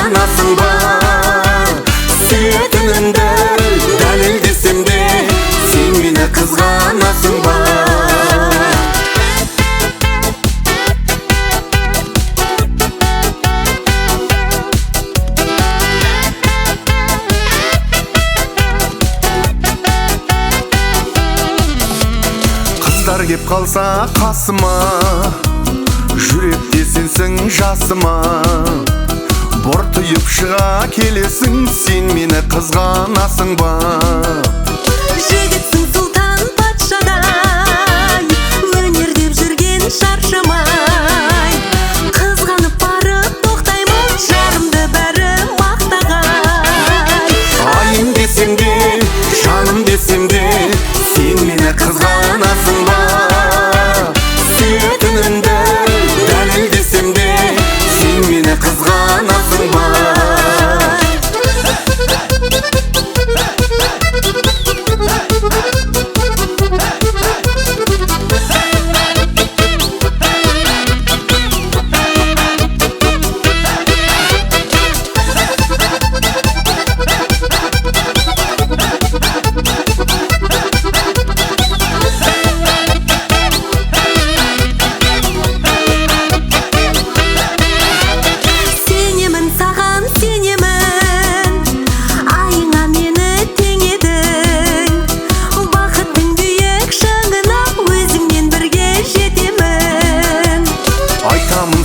қызғанасың ба? Сүйетінімді дәлелдесем де, сен мені қызғанасың ба? Қыздар кеп қалса қасыма, жүректе сенсің жасыма. Бортыйып шыға келесің, сен мені қызғанасың ба? Жігітсің сұлтан патшадай, өнер деп жүрген шаршамай. Қызғанып барып тоқтаймын, жарымды бәрі мақтағай. Айым десем де, жаным десем де, сен мені қызғанасың ба? Сүйетінімді дәлелдесем де, сен мені қызғанасың ба?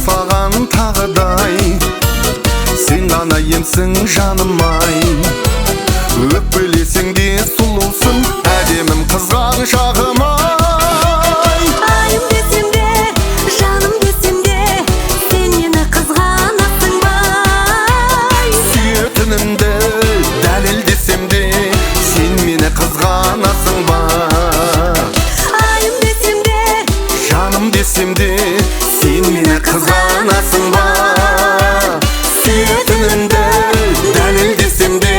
Саған тағыдай, сен ғана емсің жаным-ай. Өкпелесең де сұлусың, әдемім қызған шағым-ай. Айым десем де, жаным десем де, сен мені қызғанасың ба? Сүйетінімді дәлелдесем де, сен мені қызғанасың ба? Айым десем де, жаным десем де, сен мені қызғанасың ба? Сүйетінімді дәлелдесем де,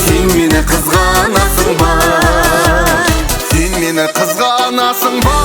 сен мені қызғанасың ба? Сен мені қызғанасың ба?